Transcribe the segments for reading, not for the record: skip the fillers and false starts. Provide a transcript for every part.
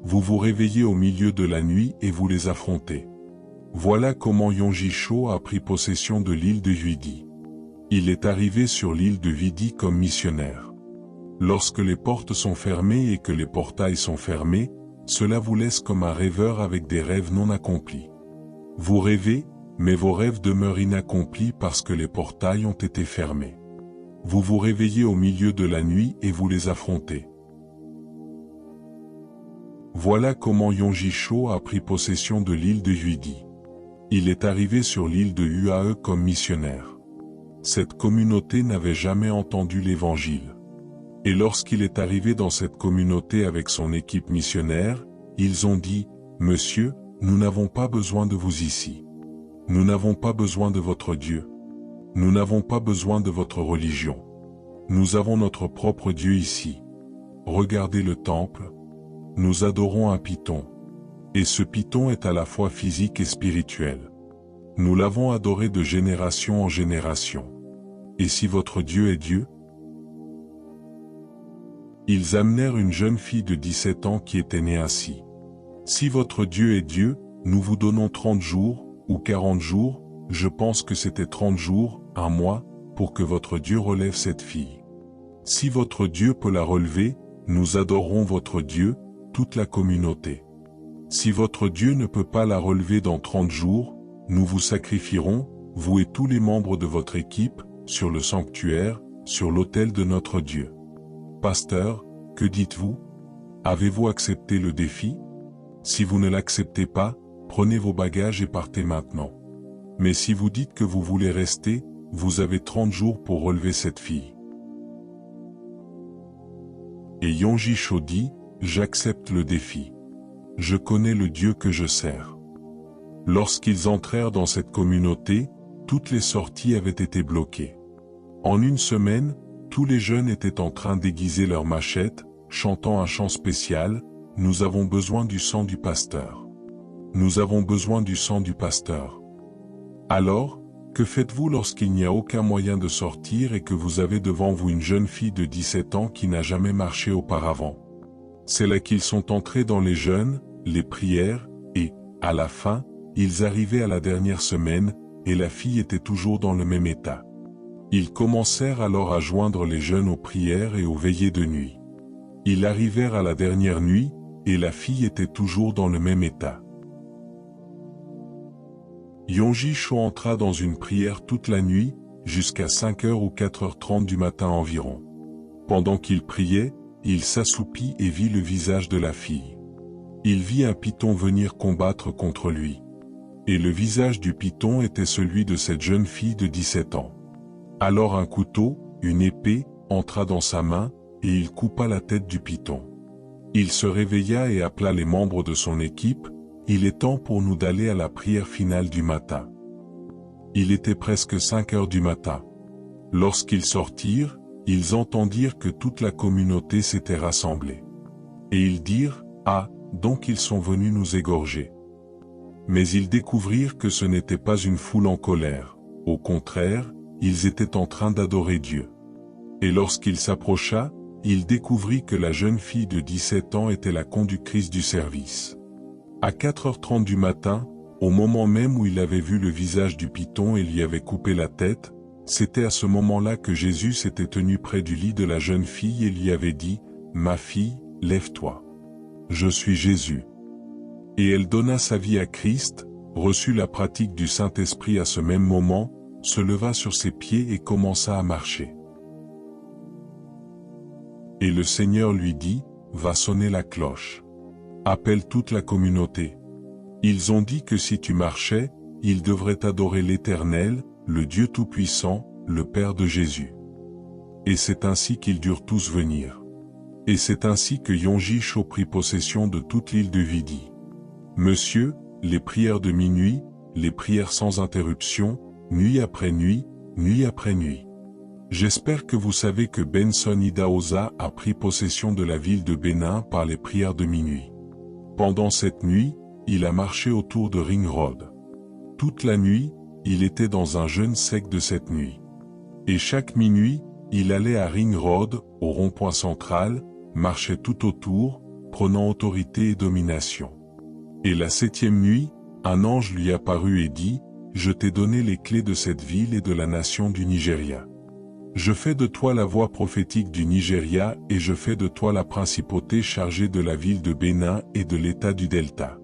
Vous vous réveillez au milieu de la nuit et vous les affrontez. Voilà comment Yonji-sho a pris possession de l'île de Vidi. Il est arrivé sur l'île de Vidi comme missionnaire. Lorsque les portes sont fermées et que les portails sont fermés, cela vous laisse comme un rêveur avec des rêves non accomplis. Vous rêvez, mais vos rêves demeurent inaccomplis parce que les portails ont été fermés. Vous vous réveillez au milieu de la nuit et vous les affrontez. Voilà comment Yonji-sho a pris possession de l'île de Vidi. Il est arrivé sur l'île de Uae comme missionnaire. Cette communauté n'avait jamais entendu l'Évangile. Et lorsqu'il est arrivé dans cette communauté avec son équipe missionnaire, ils ont dit, « Monsieur, nous n'avons pas besoin de vous ici. Nous n'avons pas besoin de votre Dieu. Nous n'avons pas besoin de votre religion. Nous avons notre propre Dieu ici. Regardez le temple. Nous adorons un python. Et ce python est à la fois physique et spirituel. Nous l'avons adoré de génération en génération. Et si votre Dieu est Dieu ?» Ils amenèrent une jeune fille de 17 ans qui était née ainsi. « Si votre Dieu est Dieu, nous vous donnons 30 jours, ou 40 jours, je pense que c'était 30 jours, un mois, pour que votre Dieu relève cette fille. Si votre Dieu peut la relever, nous adorerons votre Dieu, toute la communauté. Si votre Dieu ne peut pas la relever dans 30 jours, nous vous sacrifierons, vous et tous les membres de votre équipe, sur le sanctuaire, sur l'autel de notre Dieu. Pasteur, que dites-vous? Avez-vous accepté le défi? Si vous ne l'acceptez pas, prenez vos bagages et partez maintenant. Mais si vous dites que vous voulez rester, vous avez 30 jours pour relever cette fille. » Et Yonji-sho dit, « J'accepte le défi. Je connais le Dieu que je sers. » Lorsqu'ils entrèrent dans cette communauté, toutes les sorties avaient été bloquées. En une semaine, tous les jeunes étaient en train d'aiguiser leurs machettes, chantant un chant spécial, « Nous avons besoin du sang du pasteur. Nous avons besoin du sang du pasteur. » Alors, que faites-vous lorsqu'il n'y a aucun moyen de sortir et que vous avez devant vous une jeune fille de 17 ans qui n'a jamais marché auparavant? C'est là qu'ils sont entrés dans les jeûnes, les prières, et, à la fin, ils arrivaient à la dernière semaine, et la fille était toujours dans le même état. Ils commencèrent alors à joindre les jeunes aux prières et aux veillées de nuit. Ils arrivèrent à la dernière nuit, et la fille était toujours dans le même état. Yonji-sho entra dans une prière toute la nuit, jusqu'à 5h ou 4h30 du matin environ. Pendant qu'il priait, il s'assoupit et vit le visage de la fille. Il vit un python venir combattre contre lui. Et le visage du python était celui de cette jeune fille de 17 ans. Alors un couteau, une épée, entra dans sa main, et il coupa la tête du python. Il se réveilla et appela les membres de son équipe, « Il est temps pour nous d'aller à la prière finale du matin. » Il était presque 5 heures du matin. Lorsqu'ils sortirent, ils entendirent que toute la communauté s'était rassemblée. Et ils dirent, « Ah, donc ils sont venus nous égorger. » Mais ils découvrirent que ce n'était pas une foule en colère. Au contraire, ils étaient en train d'adorer Dieu. Et lorsqu'il s'approcha, il découvrit que la jeune fille de 17 ans était la conductrice du service. À 4h30 du matin, au moment même où il avait vu le visage du python et lui avait coupé la tête, c'était à ce moment-là que Jésus s'était tenu près du lit de la jeune fille et lui avait dit, « Ma fille, lève-toi. Je suis Jésus. » Et elle donna sa vie à Christ, reçut la pratique du Saint-Esprit à ce même moment, se leva sur ses pieds et commença à marcher. Et le Seigneur lui dit, « Va sonner la cloche. Appelle toute la communauté. » Ils ont dit que si tu marchais, ils devraient adorer l'Éternel, le Dieu Tout-Puissant, le Père de Jésus. Et c'est ainsi qu'ils durent tous venir. Et c'est ainsi que Yonji-sho prit possession de toute l'île de Vidi. Monsieur, les prières de minuit, les prières sans interruption, nuit après nuit, nuit après nuit. J'espère que vous savez que Benson Idahosa a pris possession de la ville de Bénin par les prières de minuit. Pendant cette nuit, il a marché autour de Ring Road. Toute la nuit, il était dans un jeûne sec de cette nuit. Et chaque minuit, il allait à Ring Road, au rond-point central, marchait tout autour, prenant autorité et domination. Et la 7e nuit, un ange lui apparut et dit, « Je t'ai donné les clés de cette ville et de la nation du Nigeria. Je fais de toi la voix prophétique du Nigeria et je fais de toi la principauté chargée de la ville de Bénin et de l'état du Delta.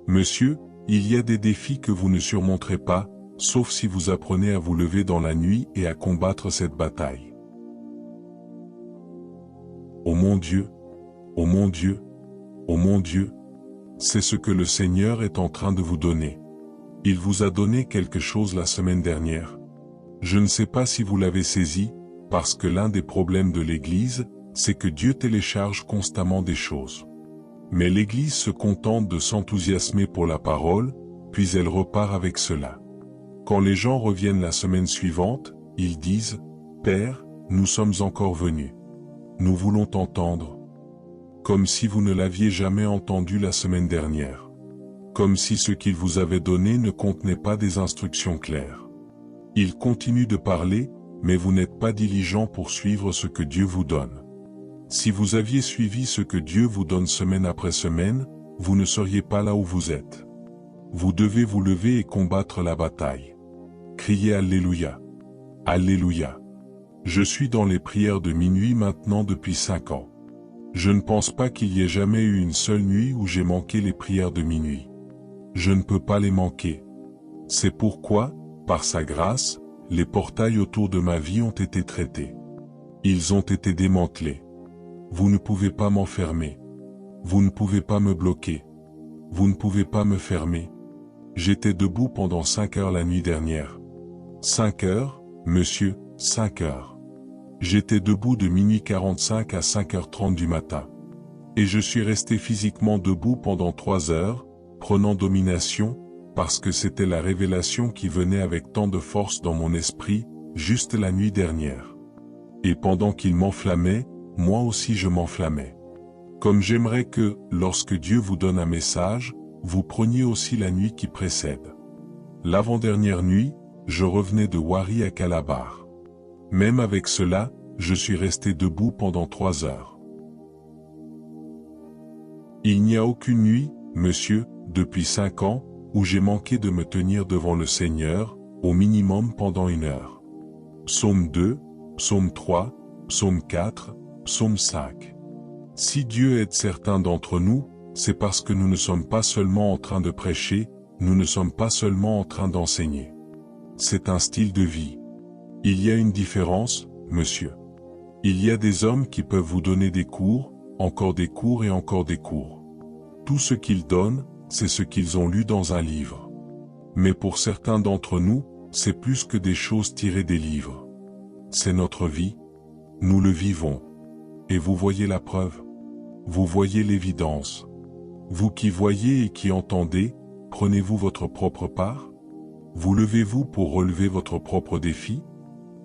Monsieur, il y a des défis que vous ne surmonterez pas, sauf si vous apprenez à vous lever dans la nuit et à combattre cette bataille. » Ô mon Dieu, ô mon Dieu, ô mon Dieu, c'est ce que le Seigneur est en train de vous donner. Il vous a donné quelque chose la semaine dernière. Je ne sais pas si vous l'avez saisi, parce que l'un des problèmes de l'Église, c'est que Dieu télécharge constamment des choses. Mais l'Église se contente de s'enthousiasmer pour la parole, puis elle repart avec cela. Quand les gens reviennent la semaine suivante, ils disent, « Père, nous sommes encore venus. Nous voulons t'entendre. » Comme si vous ne l'aviez jamais entendu la semaine dernière. Comme si ce qu'il vous avait donné ne contenait pas des instructions claires. Il continue de parler, mais vous n'êtes pas diligent pour suivre ce que Dieu vous donne. Si vous aviez suivi ce que Dieu vous donne semaine après semaine, vous ne seriez pas là où vous êtes. Vous devez vous lever et combattre la bataille. Criez Alléluia. Alléluia. Je suis dans les prières de minuit maintenant depuis 5 ans. Je ne pense pas qu'il y ait jamais eu une seule nuit où j'ai manqué les prières de minuit. Je ne peux pas les manquer. C'est pourquoi, par sa grâce, les portails autour de ma vie ont été traités. Ils ont été démantelés. Vous ne pouvez pas m'enfermer. Vous ne pouvez pas me bloquer. Vous ne pouvez pas me fermer. J'étais debout pendant 5 heures la nuit dernière. 5 heures, monsieur, 5 heures. J'étais debout de minuit 45 à 5h30 du matin. Et je suis resté physiquement debout pendant 3 heures, prenant domination, parce que c'était la révélation qui venait avec tant de force dans mon esprit, juste la nuit dernière. Et pendant qu'il m'enflammait, moi aussi je m'enflammais. Comme j'aimerais que, lorsque Dieu vous donne un message, vous preniez aussi la nuit qui précède. L'avant-dernière nuit, je revenais de Wari à Calabar. Même avec cela, je suis resté debout pendant 3 heures. Il n'y a aucune nuit, monsieur, depuis 5 ans, où j'ai manqué de me tenir devant le Seigneur, au minimum pendant 1 heure. Psaume 2, Psaume 3, Psaume 4, Psaume 5. Si Dieu aide certains d'entre nous, c'est parce que nous ne sommes pas seulement en train de prêcher, nous ne sommes pas seulement en train d'enseigner. C'est un style de vie. Il y a une différence, monsieur. Il y a des hommes qui peuvent vous donner des cours, encore des cours et encore des cours. Tout ce qu'ils donnent, c'est ce qu'ils ont lu dans un livre. Mais pour certains d'entre nous, c'est plus que des choses tirées des livres. C'est notre vie. Nous le vivons. Et vous voyez la preuve. Vous voyez l'évidence. Vous qui voyez et qui entendez, prenez-vous votre propre part? Vous levez-vous pour relever votre propre défi?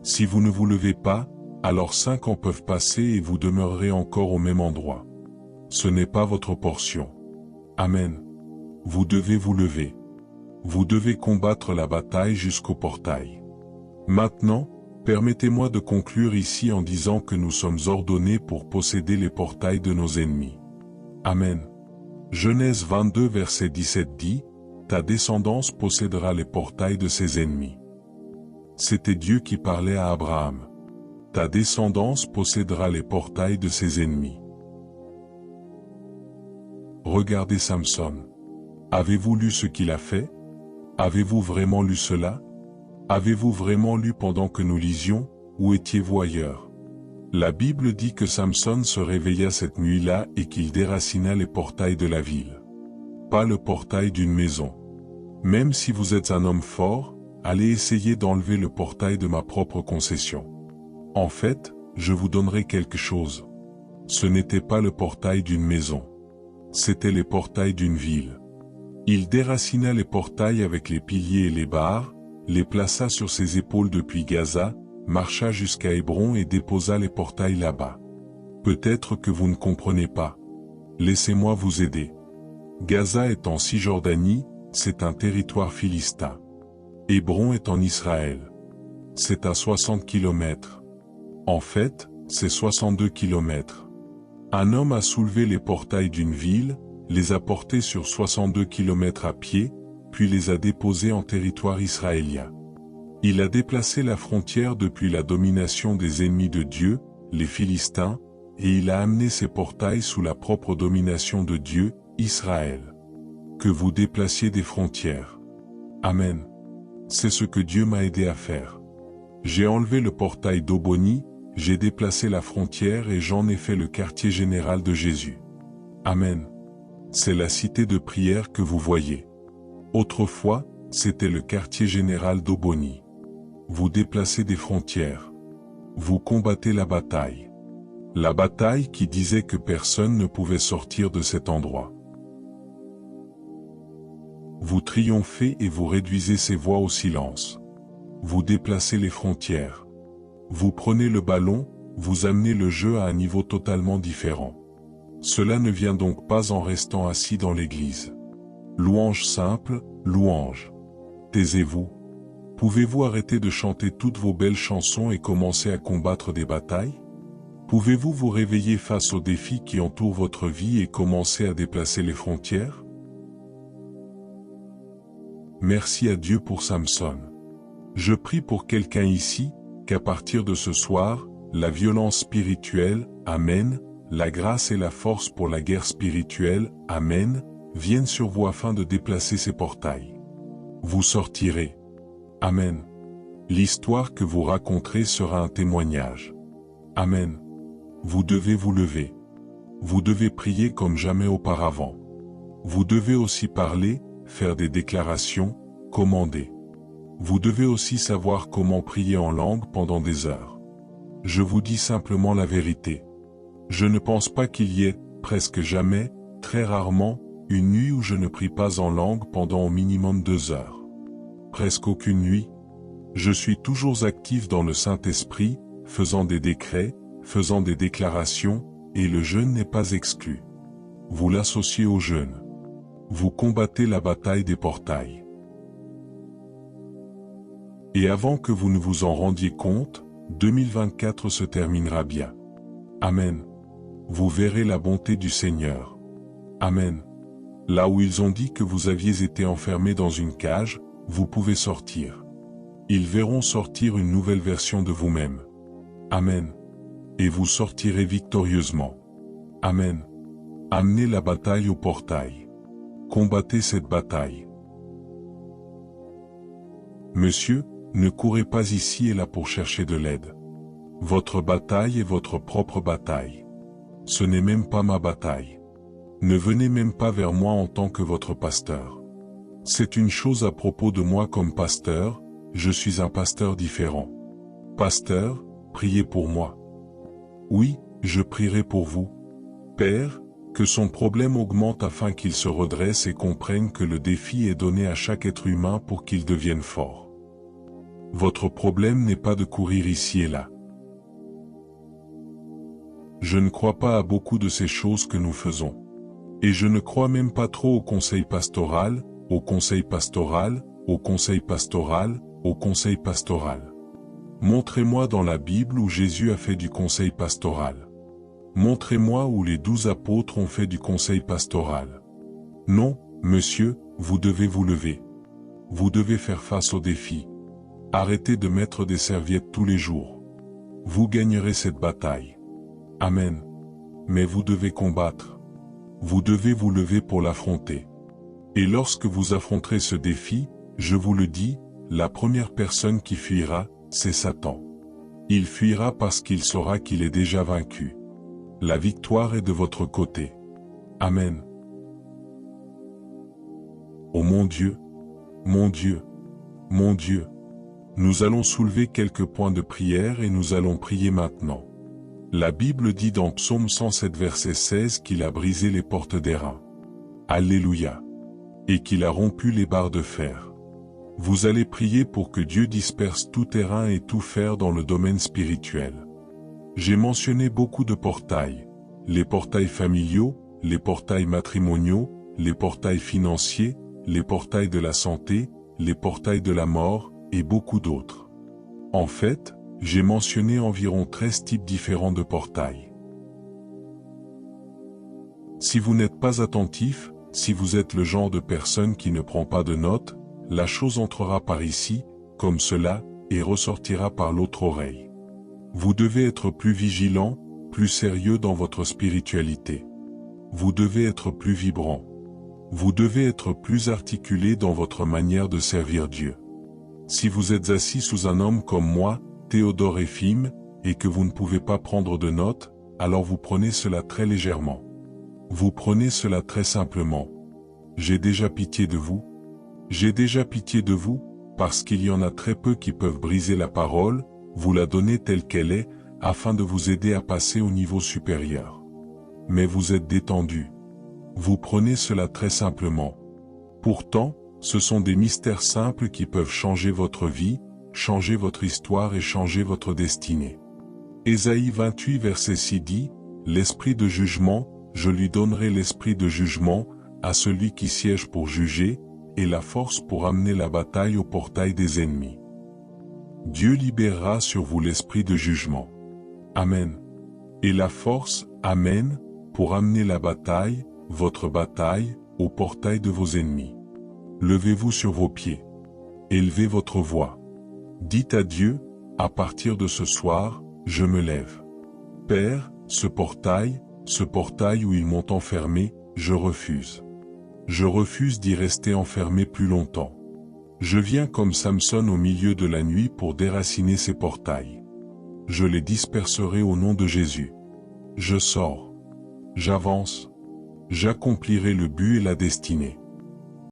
Si vous ne vous levez pas, alors 5 ans peuvent passer et vous demeurerez encore au même endroit. Ce n'est pas votre portion. Amen. Vous devez vous lever. Vous devez combattre la bataille jusqu'au portail. Maintenant, permettez-moi de conclure ici en disant que nous sommes ordonnés pour posséder les portails de nos ennemis. Amen. Genèse 22 verset 17 dit, « Ta descendance possédera les portails de ses ennemis. » C'était Dieu qui parlait à Abraham. Ta descendance possédera les portails de ses ennemis. Regardez Samson. Avez-vous lu ce qu'il a fait? Avez-vous vraiment lu cela? Avez-vous vraiment lu pendant que nous lisions, ou étiez-vous ailleurs? La Bible dit que Samson se réveilla cette nuit-là et qu'il déracina les portails de la ville. Pas le portail d'une maison. Même si vous êtes un homme fort, allez essayer d'enlever le portail de ma propre concession. En fait, je vous donnerai quelque chose. Ce n'était pas le portail d'une maison. C'était les portails d'une ville. Il déracina les portails avec les piliers et les barres, les plaça sur ses épaules depuis Gaza, marcha jusqu'à Hébron et déposa les portails là-bas. Peut-être que vous ne comprenez pas. Laissez-moi vous aider. Gaza est en Cisjordanie, c'est un territoire philistin. Hébron est en Israël. C'est à 60 km. En fait, c'est 62 km. Un homme a soulevé les portails d'une ville, les a portés sur 62 km à pied, puis les a déposés en territoire israélien. Il a déplacé la frontière depuis la domination des ennemis de Dieu, les Philistins, et il a amené ces portails sous la propre domination de Dieu, Israël. Que vous déplaciez des frontières. Amen. C'est ce que Dieu m'a aidé à faire. J'ai enlevé le portail d'Oboni, j'ai déplacé la frontière et j'en ai fait le quartier général de Jésus. Amen. C'est la cité de prière que vous voyez. Autrefois, c'était le quartier général d'Oboni. Vous déplacez des frontières. Vous combattez la bataille. La bataille qui disait que personne ne pouvait sortir de cet endroit. Vous triomphez et vous réduisez ces voix au silence. Vous déplacez les frontières. Vous prenez le ballon, vous amenez le jeu à un niveau totalement différent. Cela ne vient donc pas en restant assis dans l'église. Louange simple, louange. Taisez-vous. Pouvez-vous arrêter de chanter toutes vos belles chansons et commencer à combattre des batailles? Pouvez-vous vous réveiller face aux défis qui entourent votre vie et commencer à déplacer les frontières? Merci à Dieu pour Samson. Je prie pour quelqu'un ici, qu'à partir de ce soir, la violence spirituelle, Amen, la grâce et la force pour la guerre spirituelle, Amen, viennent sur vous afin de déplacer ces portails. Vous sortirez. Amen. L'histoire que vous raconterez sera un témoignage. Amen. Vous devez vous lever. Vous devez prier comme jamais auparavant. Vous devez aussi parler, faire des déclarations, commander. Vous devez aussi savoir comment prier en langue pendant des heures. Je vous dis simplement la vérité. Je ne pense pas qu'il y ait, presque jamais, très rarement, une nuit où je ne prie pas en langue pendant au minimum 2 heures. Presque aucune nuit. Je suis toujours actif dans le Saint-Esprit, faisant des décrets, faisant des déclarations, et le jeûne n'est pas exclu. Vous l'associez au jeûne. Vous combattez la bataille des portails. Et avant que vous ne vous en rendiez compte, 2024 se terminera bien. Amen. Vous verrez la bonté du Seigneur. Amen. Là où ils ont dit que vous aviez été enfermé dans une cage, vous pouvez sortir. Ils verront sortir une nouvelle version de vous-même. Amen. Et vous sortirez victorieusement. Amen. Amenez la bataille au portail. Combattez cette bataille. Monsieur, ne courez pas ici et là pour chercher de l'aide. Votre bataille est votre propre bataille. Ce n'est même pas ma bataille. Ne venez même pas vers moi en tant que votre pasteur. C'est une chose à propos de moi comme pasteur, je suis un pasteur différent. Pasteur, priez pour moi. Oui, je prierai pour vous. Père, que son problème augmente afin qu'il se redresse et comprenne que le défi est donné à chaque être humain pour qu'il devienne fort. Votre problème n'est pas de courir ici et là. Je ne crois pas à beaucoup de ces choses que nous faisons. Et je ne crois même pas trop au conseil pastoral, au conseil pastoral, au conseil pastoral, au conseil pastoral. Montrez-moi dans la Bible où Jésus a fait du conseil pastoral. Montrez-moi où les 12 apôtres ont fait du conseil pastoral. Non, monsieur, vous devez vous lever. Vous devez faire face aux défis. Arrêtez de mettre des serviettes tous les jours. Vous gagnerez cette bataille. Amen. Mais vous devez combattre. Vous devez vous lever pour l'affronter. Et lorsque vous affronterez ce défi, je vous le dis, la première personne qui fuira, c'est Satan. Il fuira parce qu'il saura qu'il est déjà vaincu. La victoire est de votre côté. Amen. Oh mon Dieu, mon Dieu, mon Dieu. Nous allons soulever quelques points de prière et nous allons prier maintenant. La Bible dit dans Psaume 107 verset 16 qu'il a brisé les portes d'airain. Alléluia. Et qu'il a rompu les barres de fer. Vous allez prier pour que Dieu disperse tout airain et tout fer dans le domaine spirituel. J'ai mentionné beaucoup de portails. Les portails familiaux, les portails matrimoniaux, les portails financiers, les portails de la santé, les portails de la mort, et beaucoup d'autres. En fait, j'ai mentionné environ 13 types différents de portails. Si vous n'êtes pas attentif, si vous êtes le genre de personne qui ne prend pas de notes, la chose entrera par ici, comme cela, et ressortira par l'autre oreille. Vous devez être plus vigilant, plus sérieux dans votre spiritualité. Vous devez être plus vibrant. Vous devez être plus articulé dans votre manière de servir Dieu. Si vous êtes assis sous un homme comme moi, Théodore Ephime, et que vous ne pouvez pas prendre de notes, alors vous prenez cela très légèrement. Vous prenez cela très simplement. J'ai déjà pitié de vous. J'ai déjà pitié de vous, parce qu'il y en a très peu qui peuvent briser la parole, vous la donner telle qu'elle est, afin de vous aider à passer au niveau supérieur. Mais vous êtes détendu. Vous prenez cela très simplement. Pourtant, ce sont des mystères simples qui peuvent changer votre vie, changer votre histoire et changer votre destinée. Ésaïe 28 verset 6 dit, « L'esprit de jugement, je lui donnerai l'esprit de jugement, à celui qui siège pour juger, et la force pour amener la bataille au portail des ennemis. » Dieu libérera sur vous l'esprit de jugement. Amen. Et la force, Amen, pour amener la bataille, votre bataille, au portail de vos ennemis. Levez-vous sur vos pieds. Élevez votre voix. Dites à Dieu, à partir de ce soir, je me lève. Père, ce portail où ils m'ont enfermé, je refuse. Je refuse d'y rester enfermé plus longtemps. Je viens comme Samson au milieu de la nuit pour déraciner ces portails. Je les disperserai au nom de Jésus. Je sors. J'avance. J'accomplirai le but et la destinée.